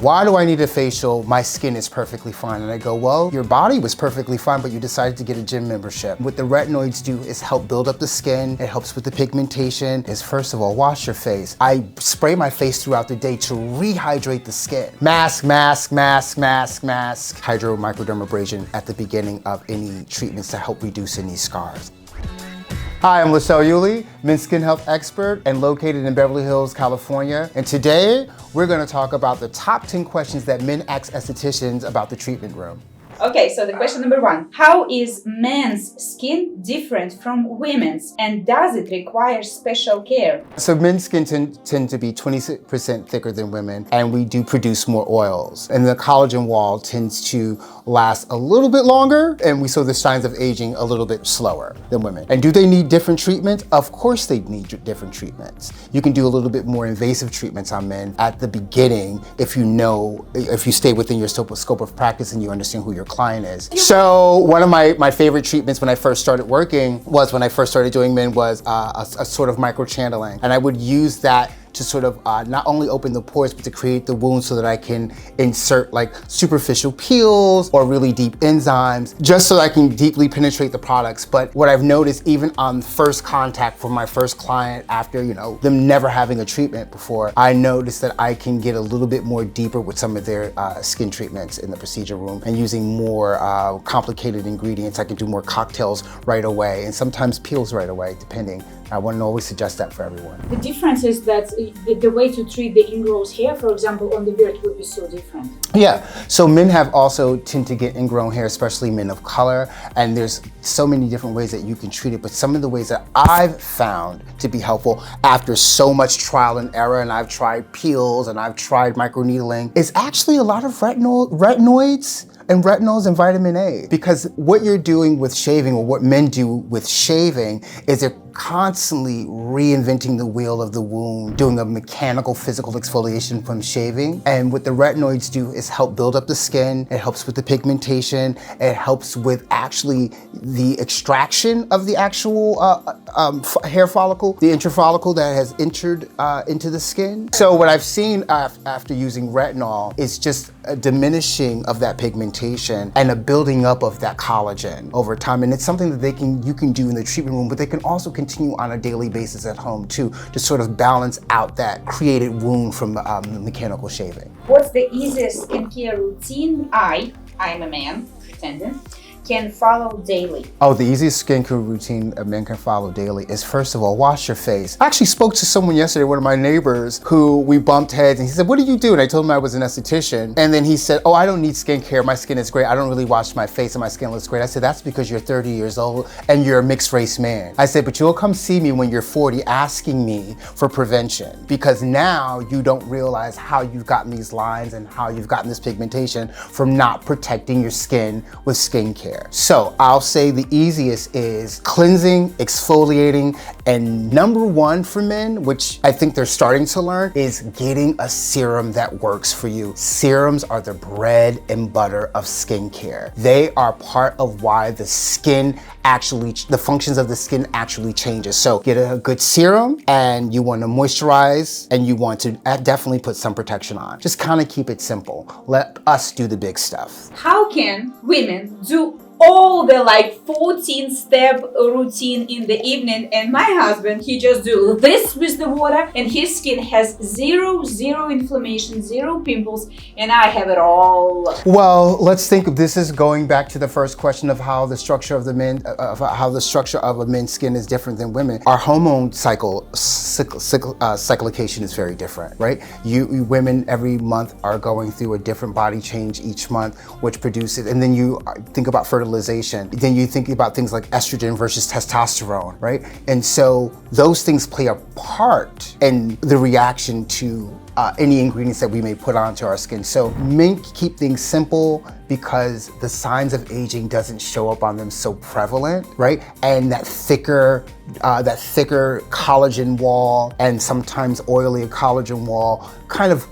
Why do I need a facial? My skin is perfectly fine. And I go, well, your body was perfectly fine, but you decided to get a gym membership. What the retinoids do is help build up the skin. It helps with the pigmentation. Is first of all, wash your face. I spray my face throughout the day to rehydrate the skin. Mask, mask, mask, mask, mask. Hydro microdermabrasion at the beginning of any treatments to help reduce any scars. Hi, I'm Lashelle Ullie, men's skin health expert and located in Beverly Hills, California. And today, we're gonna talk about the top 10 questions that men ask estheticians about the treatment room. Okay, so the question number 1. How is men's skin different from women's, and does it require special care? So men's skin tend to be 26% thicker than women, and we do produce more oils. And the collagen wall tends to last a little bit longer, and we show the signs of aging a little bit slower than women. And do they need different treatments? Of course they need different treatments. You can do a little bit more invasive treatments on men at the beginning if you stay within your scope of practice and you understand who your client is. So one of my favorite treatments when I first started working was when I first started doing men was a sort of microchanneling. And I would use that to sort of not only open the pores, but to create the wound so that I can insert like superficial peels or really deep enzymes, just so that I can deeply penetrate the products. But what I've noticed, even on first contact for my first client, after them never having a treatment before, I noticed that I can get a little bit more deeper with some of their skin treatments in the procedure room, and using more complicated ingredients. I can do more cocktails right away, and sometimes peels right away, depending. I wouldn't always suggest that for everyone. The difference is that the way to treat the ingrown hair, for example, on the beard would be so different. Yeah, so men have also tend to get ingrown hair, especially men of color, and there's so many different ways that you can treat it, but some of the ways that I've found to be helpful after so much trial and error, and I've tried peels and I've tried microneedling, is actually a lot of retinoids and retinols and vitamin A. Because what you're doing with shaving, or what men do with shaving, is they're constantly reinventing the wheel of the wound, doing a mechanical physical exfoliation from shaving. And what the retinoids do is help build up the skin, it helps with the pigmentation, it helps with actually the extraction of the actual hair follicle, the intrafollicle that has entered into the skin. So what I've seen after using retinol is just a diminishing of that pigmentation and a building up of that collagen over time. And it's something that you can do in the treatment room, but they can also continue on a daily basis at home too, to sort of balance out that created wound from the mechanical shaving. What's the easiest skincare routine I'm a man, pretending, can follow daily? Oh, the easiest skincare routine a man can follow daily is, first of all, wash your face. I actually spoke to someone yesterday, one of my neighbors, who we bumped heads, and he said, what do you do? And I told him I was an esthetician. And then he said, oh, I don't need skincare. My skin is great. I don't really wash my face and my skin looks great. I said, that's because you're 30 years old and you're a mixed race man. I said, but you'll come see me when you're 40 asking me for prevention, because now you don't realize how you've gotten these lines and how you've gotten this pigmentation from not protecting your skin with skincare. So I'll say the easiest is cleansing, exfoliating, and number one for men, which I think they're starting to learn, is getting a serum that works for you. Serums are the bread and butter of skincare. They are part of why the functions of the skin actually changes. So get a good serum, and you want to moisturize, and you want to definitely put some protection on. Just kind of keep it simple. Let us do the big stuff. How can women do all the 14-step routine in the evening, and my husband, he just do this with the water, and his skin has zero inflammation, zero pimples, and I have it all? Well, let's think of this as going back to the first question of how the structure of a men's skin is different than women. Our hormone cyclication is very different, right? You women every month are going through a different body change each month, which produces, and then you think about fertilization. Then you think about things like estrogen versus testosterone, right? And so those things play a part in the reaction to any ingredients that we may put onto our skin. So men keep things simple because the signs of aging doesn't show up on them so prevalent, right? And that thicker collagen wall, and sometimes oily collagen wall, kind of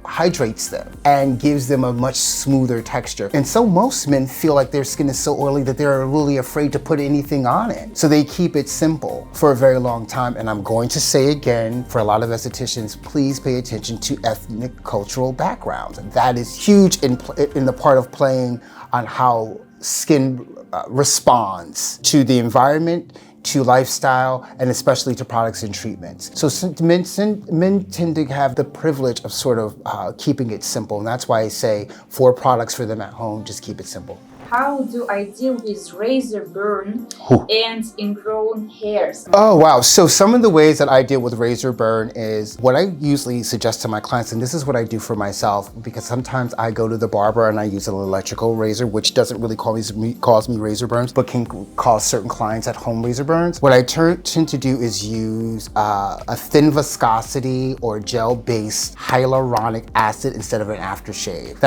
hydrates them and gives them a much smoother texture. And so most men feel like their skin is so oily that they're really afraid to put anything on it. So they keep it simple for a very long time. And I'm going to say again, for a lot of estheticians, please pay attention to ethnic cultural backgrounds. That is huge in the part of playing on how skin responds to the environment, to lifestyle, and especially to products and treatments. So men tend to have the privilege of sort of keeping it simple. And that's why I say for products for them at home, just keep it simple. How do I deal with razor burn and ingrown hairs? Oh, wow. So some of the ways that I deal with razor burn is what I usually suggest to my clients, and this is what I do for myself, because sometimes I go to the barber and I use an electrical razor, which doesn't really cause me razor burns, but can cause certain clients at home razor burns. What I tend to do is use a thin viscosity or gel-based hyaluronic acid instead of an aftershave.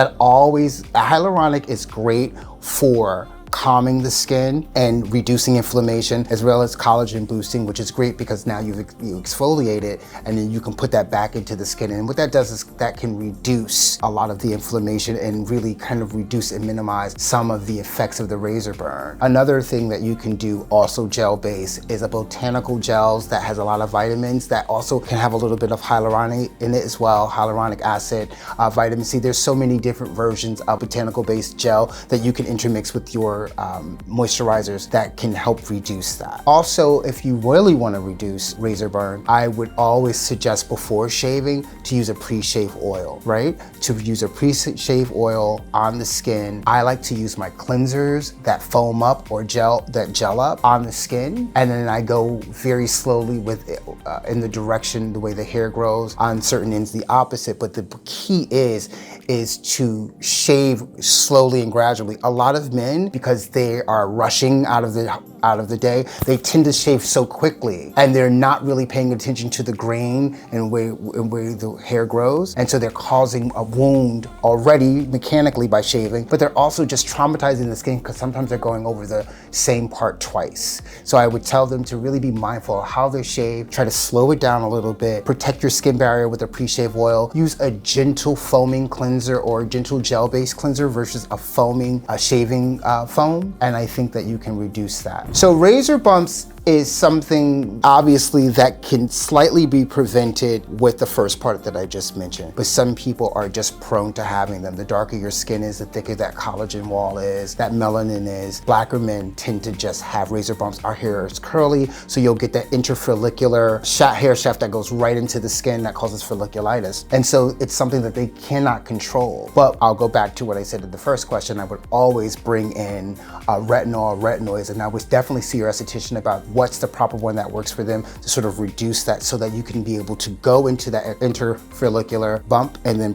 Hyaluronic is great for calming the skin and reducing inflammation, as well as collagen boosting, which is great because now you exfoliate it and then you can put that back into the skin. And what that does is that can reduce a lot of the inflammation and really kind of reduce and minimize some of the effects of the razor burn. Another thing that you can do, also gel-based, is a botanical gels that has a lot of vitamins that also can have a little bit of hyaluronic in it as well, hyaluronic acid, vitamin C. There's so many different versions of botanical-based gel that you can intermix with your moisturizers that can help reduce that. Also, if you really want to reduce razor burn, I would always suggest before shaving to use a pre-shave oil, right? To use a pre-shave oil on the skin. I like to use my cleansers that foam up or gel up on the skin, and then I go very slowly with it, in the direction the way the hair grows. On certain ends the opposite, but the key is to shave slowly and gradually. A lot of men, because they are rushing out of the day, they tend to shave so quickly and they're not really paying attention to the grain and where the hair grows. And so they're causing a wound already mechanically by shaving, but they're also just traumatizing the skin because sometimes they're going over the same part twice. So I would tell them to really be mindful of how they shave, try to slow it down a little bit, protect your skin barrier with a pre-shave oil, use a gentle foaming cleanser or a gentle gel-based cleanser versus a shaving foam. And I think that you can reduce that. So razor bumps is something obviously that can slightly be prevented with the first part that I just mentioned, but some people are just prone to having them. The darker your skin is, the thicker that collagen wall is, that melanin is. Blacker men tend to just have razor bumps. Our hair is curly, so you'll get that interfollicular hair shaft that goes right into the skin that causes folliculitis. And so it's something that they cannot control. But I'll go back to what I said in the first question. I would always bring in retinol, retinoids, and I would definitely see your esthetician about what's the proper one that works for them to sort of reduce that so that you can be able to go into that interfollicular bump and then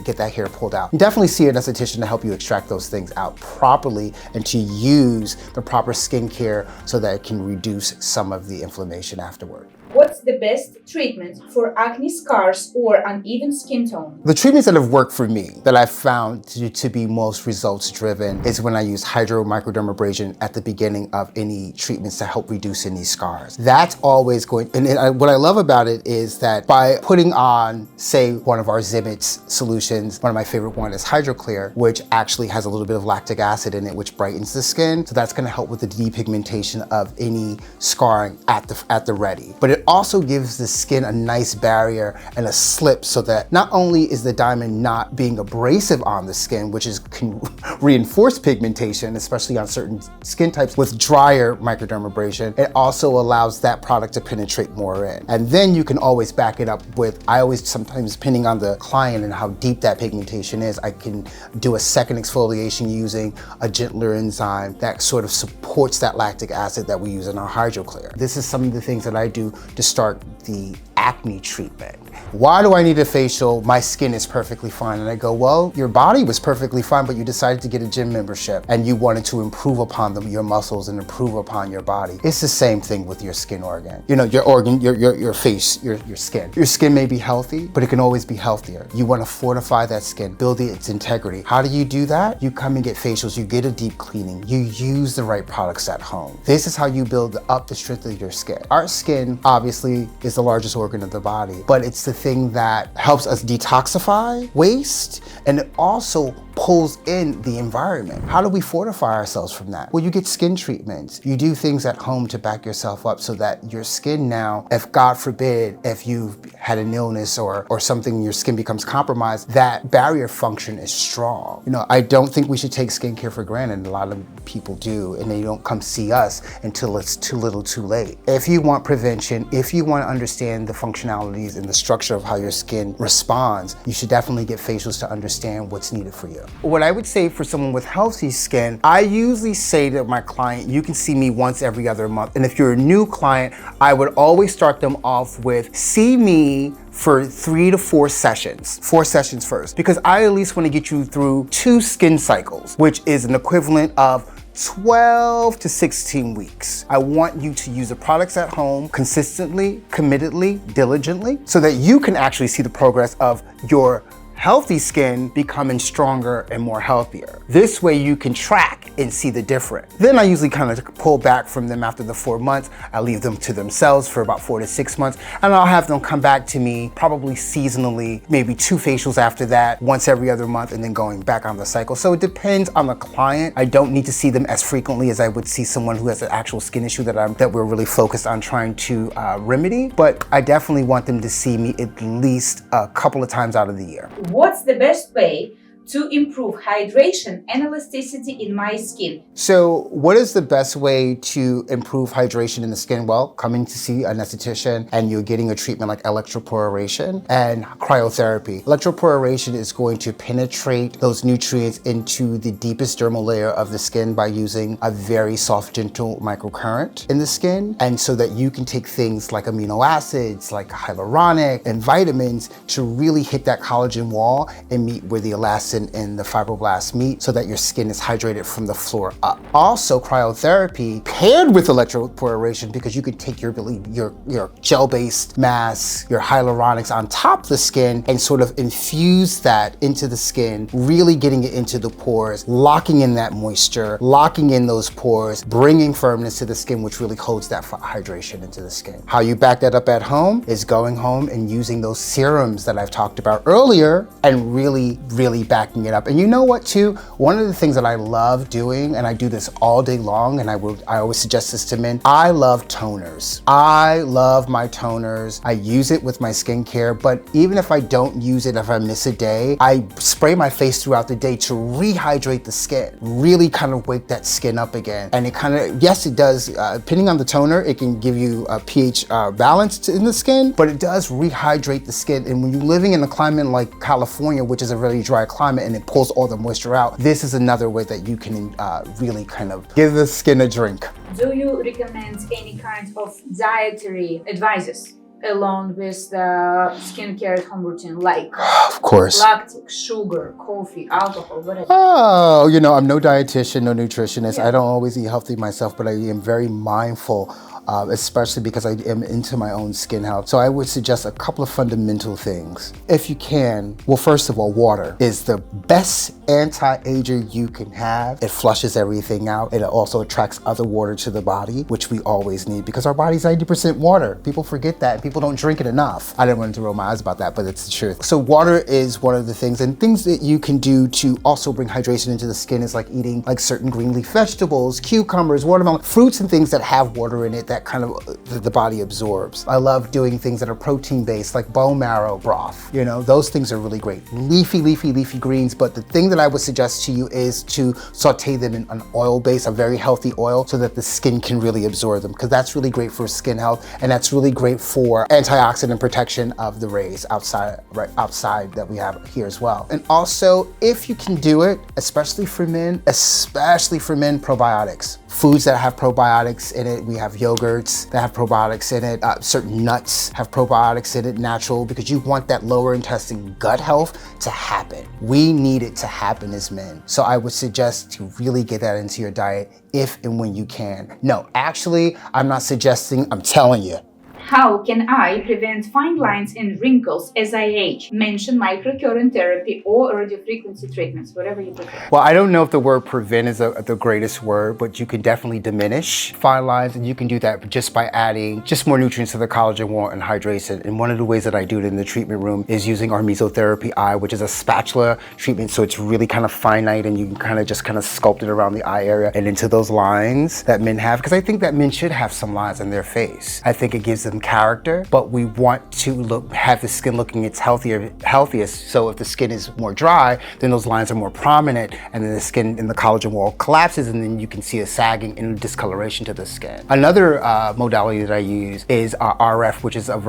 get that hair pulled out. Definitely see an esthetician to help you extract those things out properly and to use the proper skincare so that it can reduce some of the inflammation afterward. What's the best treatment for acne scars or uneven skin tone? The treatments that have worked for me, that I've found to be most results driven, is when I use hydromicrodermabrasion at the beginning of any treatments to help reduce any scars. That's always going, and what I love about it is that by putting on, say, one of our Zemits solutions, one of my favorite ones is HydroClear, which actually has a little bit of lactic acid in it, which brightens the skin. So that's gonna help with the depigmentation of any scarring at the ready. But it also gives the skin a nice barrier and a slip so that not only is the diamond not being abrasive on the skin, which can reinforce pigmentation, especially on certain skin types with drier microdermabrasion, it also allows that product to penetrate more in. And then you can always back it up with, I always sometimes, depending on the client and how deep that pigmentation is, I can do a second exfoliation using a gentler enzyme that sort of supports that lactic acid that we use in our HydroClear. This is some of the things that I do to start the acne treatment. Why do I need a facial? My skin is perfectly fine. And I go, well, your body was perfectly fine, but you decided to get a gym membership and you wanted to improve upon your muscles and improve upon your body. It's the same thing with your skin organ. You know, your organ, your face, your skin. Your skin may be healthy, but it can always be healthier. You want to fortify that skin, build its integrity. How do you do that? You come and get facials, you get a deep cleaning, you use the right products at home. This is how you build up the strength of your skin. Our skin, obviously, obviously is the largest organ of the body, but it's the thing that helps us detoxify waste, and it also pulls in the environment. How do we fortify ourselves from that? Well, you get skin treatments. You do things at home to back yourself up so that your skin now, if God forbid, if you've had an illness or something, your skin becomes compromised, that barrier function is strong. You know, I don't think we should take skincare for granted. A lot of people do, and they don't come see us until it's too little too late. If you want prevention, if you want to understand the functionalities and the structure of how your skin responds, you should definitely get facials to understand what's needed for you. What I would say for someone with healthy skin, I usually say to my client, you can see me once every other month. And if you're a new client, I would always start them off with, see me for 3 to 4 sessions. 4 sessions first, because I at least want to get you through 2 skin cycles, which is an equivalent of 12 to 16 weeks. I want you to use the products at home consistently, committedly, diligently, so that you can actually see the progress of your healthy skin becoming stronger and more healthier. This way you can track and see the difference. Then I usually kind of pull back from them after the 4 months. I leave them to themselves for about 4 to 6 months, and I'll have them come back to me probably seasonally, maybe 2 facials after that, once every other month, and then going back on the cycle. So it depends on the client. I don't need to see them as frequently as I would see someone who has an actual skin issue that we're really focused on trying to remedy, but I definitely want them to see me at least a couple of times out of the year. What's the best way to improve hydration and elasticity in my skin? So what is the best way to improve hydration in the skin? Well, coming to see an esthetician and you're getting a treatment like electroporation and cryotherapy. Electroporation is going to penetrate those nutrients into the deepest dermal layer of the skin by using a very soft, gentle microcurrent in the skin. And so that you can take things like amino acids, like hyaluronic and vitamins to really hit that collagen wall and meet where the elastin and the fibroblasts meet, so that your skin is hydrated from the floor up. Also, cryotherapy paired with electroporation, because you could take your gel-based mask, your hyaluronics on top of the skin and sort of infuse that into the skin, really getting it into the pores, locking in that moisture, locking in those pores, bringing firmness to the skin, which really holds that hydration into the skin. How you back that up at home is going home and using those serums that I've talked about earlier and really backing it up. And you know what too? One of the things that I love doing, and I do this all day long, and I always suggest this to men, I love toners. I love my toners. I use it with my skincare, but even if I don't use it, if I miss a day, I spray my face throughout the day to rehydrate the skin, really kind of wake that skin up again. And it kind of, yes, it does, depending on the toner, it can give you a pH balance in the skin, but it does rehydrate the skin. And when you're living in a climate like California, which is a really dry climate, and it pulls all the moisture out, this is another way that you can really kind of give the skin a drink. Do you recommend any kind of dietary advices along with the skincare at home routine, like of course, lactic, sugar, coffee, alcohol, whatever? Oh, you know, I'm no dietitian, no nutritionist. Yeah. I don't always eat healthy myself, but I am very mindful, especially because I am into my own skin health. So I would suggest a couple of fundamental things. If you can, well, first of all, water is the best anti-ager you can have. It flushes everything out. It also attracts other water to the body, which we always need because our body's 90% water. People forget that. People don't drink it enough. I didn't want to roll my eyes about that, but it's the truth. So water is one of the things, and things that you can do to also bring hydration into the skin is like eating like certain green leaf vegetables, cucumbers, watermelon, fruits and things that have water in it that kind of the body absorbs. I love doing things that are protein based, like bone marrow broth. You know, those things are really great. Leafy greens, but the thing that I would suggest to you is to saute them in an oil base, a very healthy oil, so that the skin can really absorb them, because that's really great for skin health, and that's really great for antioxidant protection of the rays outside that we have here as well. And also, if you can do it, especially for men, probiotics. Foods that have probiotics in it. We have yogurts that have probiotics in it. Certain nuts have probiotics in it, natural, because you want that lower intestine gut health to happen. We need it to happen as men. So I would suggest to really get that into your diet if and when you can. No, actually, I'm not suggesting, I'm telling you, How can I prevent fine lines and wrinkles as I age? Mention microcurrent therapy or radiofrequency treatments, whatever you prefer. Well, I don't know if the word prevent is the greatest word, but you can definitely diminish fine lines, and you can do that just by adding just more nutrients to the collagen wall and hydration. And one of the ways that I do it in the treatment room is using our mesotherapy eye, which is a spatula treatment. So it's really kind of finite, and you can kind of sculpt it around the eye area and into those lines that men have. Because I think that men should have some lines on their face. I think it gives them character, but we want to have the skin looking its healthiest. So if the skin is more dry, then those lines are more prominent, and then the skin in the collagen wall collapses, and then you can see a sagging and discoloration to the skin. Another modality that I use is RF, which is our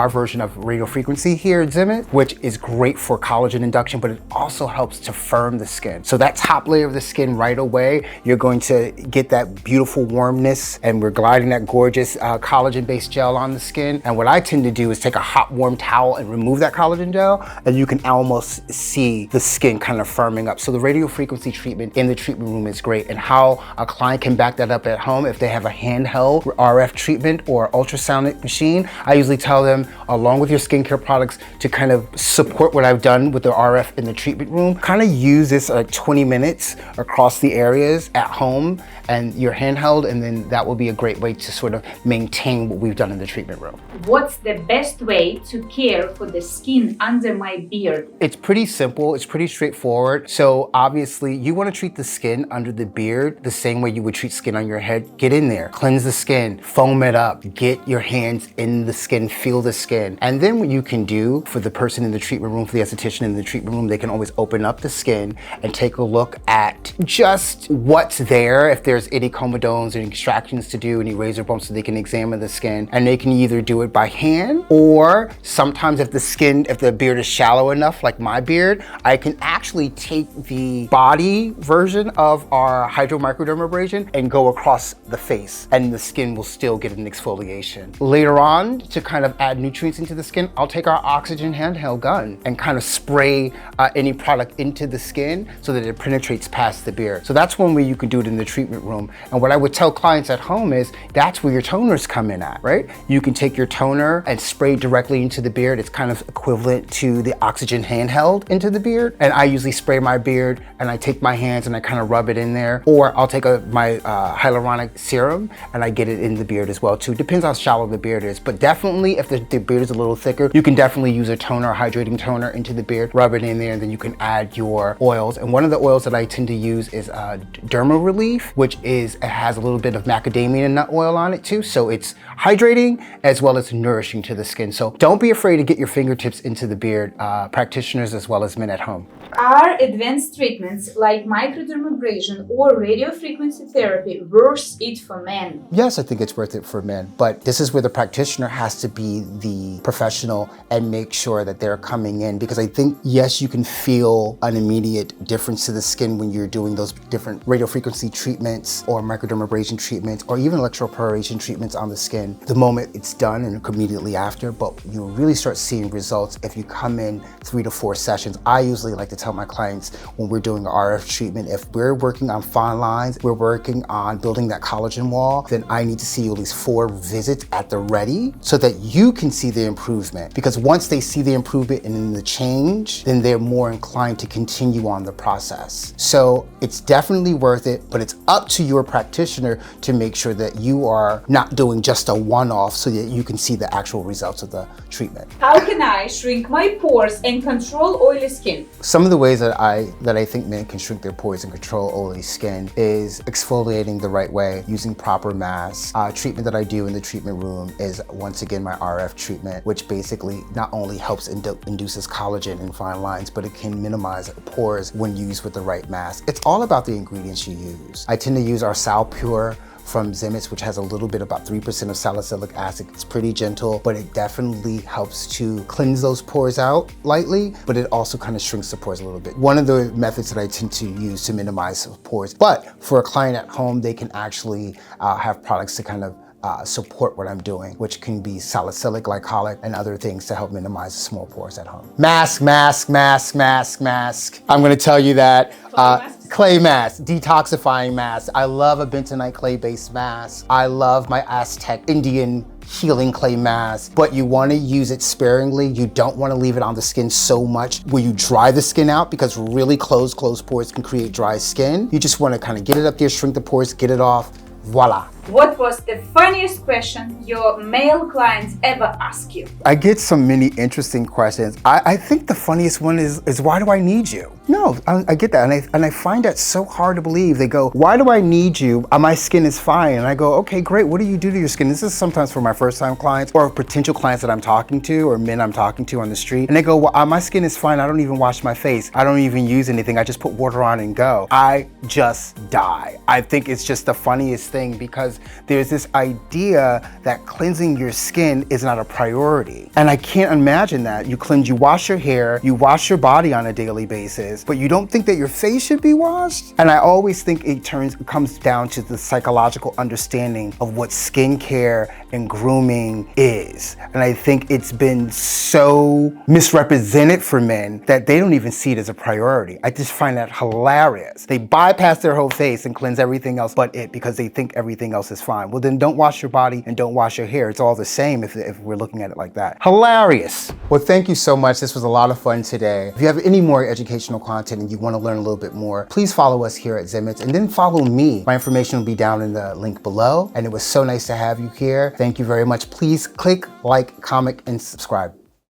version of radiofrequency here at Zemits, which is great for collagen induction, but it also helps to firm the skin. So that top layer of the skin right away, you're going to get that beautiful warmness, and we're gliding that gorgeous collagen-based gel on the skin. And what I tend to do is take a hot, warm towel and remove that collagen gel, and you can almost see the skin kind of firming up. So the radiofrequency treatment in the treatment room is great. And how a client can back that up at home if they have a handheld RF treatment or ultrasonic machine, I usually tell them, along with your skincare products, to kind of support what I've done with the RF in the treatment room. Kind of use this 20 minutes across the areas at home and your handheld, and then that will be a great way to sort of maintain what we've done in the treatment room. What's the best way to care for the skin under my beard? It's pretty simple, it's pretty straightforward. So obviously you want to treat the skin under the beard the same way you would treat skin on your head. Get in there, cleanse the skin, foam it up, get your hands in the skin, feel the skin. And then what you can do for the person in the treatment room, for the esthetician in the treatment room, they can always open up the skin and take a look at just what's there. If there's any comedones, any extractions to do, any razor bumps, so they can examine the skin. And they can either do it by hand, or sometimes if the beard is shallow enough, like my beard, I can actually take the body version of our hydromicrodermabrasion and go across the face, and the skin will still get an exfoliation. Later on, to kind of add nutrients into the skin, I'll take our oxygen handheld gun and kind of spray any product into the skin so that it penetrates past the beard. So that's one way you can do it in the treatment room. And what I would tell clients at home is that's where your toners come in at, right? You can take your toner and spray directly into the beard. It's kind of equivalent to the oxygen handheld into the beard. And I usually spray my beard, and I take my hands and I kind of rub it in there. Or I'll take my hyaluronic serum and I get it in the beard as well too. Depends how shallow the beard is. But definitely if the beard is a little thicker, you can definitely use a toner, a hydrating toner into the beard, rub it in there, and then you can add your oils. And one of the oils that I tend to use is Derma Relief, which it has a little bit of macadamia nut oil on it too. So it's hydrating as well as nourishing to the skin. So don't be afraid to get your fingertips into the beard, practitioners as well as men at home. Are advanced treatments like microdermabrasion or radiofrequency therapy worth it for men? Yes, I think it's worth it for men, but this is where the practitioner has to be the professional and make sure that they're coming in, because I think, yes, you can feel an immediate difference to the skin when you're doing those different radiofrequency treatments or microdermabrasion treatments or even electroporation treatments on the skin the moment it's done and immediately after, but you'll really start seeing results if you come in 3 to 4 sessions. I usually like to tell my clients when we're doing RF treatment, if we're working on fine lines, we're working on building that collagen wall, then I need to see you at least 4 visits at the ready so that you can see the improvement. Because once they see the improvement and then the change, then they're more inclined to continue on the process. So it's definitely worth it, but it's up to your practitioner to make sure that you are not doing just a one-off so that you can see the actual results of the treatment. How can I shrink my pores and control oily skin? Some of the ways that I think men can shrink their pores and control oily skin is exfoliating the right way, using proper masks. Treatment that I do in the treatment room is, once again, my RF treatment, which basically not only helps induces collagen in fine lines, but it can minimize pores when used with the right mask. It's all about the ingredients you use. I tend to use our Sal Pure from Zemits, which has a little bit, about 3% of salicylic acid. It's pretty gentle, but it definitely helps to cleanse those pores out lightly, but it also kind of shrinks the pores a little bit. One of the methods that I tend to use to minimize pores, but for a client at home, they can actually have products to kind of support what I'm doing, which can be salicylic, glycolic, and other things to help minimize the small pores at home. Mask, mask, mask, mask, mask. I'm gonna tell you that clay mask, detoxifying mask. I love a bentonite clay-based mask. I love my Aztec Indian healing clay mask, but you wanna use it sparingly. You don't wanna leave it on the skin so much where you dry the skin out, because really closed pores can create dry skin. You just wanna kind of get it up there, shrink the pores, get it off, voila. What was the funniest question your male clients ever ask you? I get so many interesting questions. I think the funniest one is why do I need you? No, I get that, and I find that so hard to believe. They go, why do I need you? My skin is fine. And I go, okay, great. What do you do to your skin? This is sometimes for my first-time clients or potential clients that I'm talking to or men I'm talking to on the street. And they go, well, my skin is fine. I don't even wash my face. I don't even use anything. I just put water on and go. I just die. I think it's just the funniest thing, because there's this idea that cleansing your skin is not a priority. And I can't imagine that. You wash your hair, you wash your body on a daily basis, but you don't think that your face should be washed? And I always think it comes down to the psychological understanding of what skincare and grooming is. And I think it's been so misrepresented for men that they don't even see it as a priority. I just find that hilarious. They bypass their whole face and cleanse everything else but it, because they think everything else is fine. Well, then don't wash your body and don't wash your hair. It's all the same if we're looking at it like that. Hilarious. Well, thank you so much. This was a lot of fun today. If you have any more educational content and you want to learn a little bit more, please follow us here at Zemits, and then follow me. My information will be down in the link below. And it was so nice to have you here. Thank you very much. Please click, like, comment, and subscribe.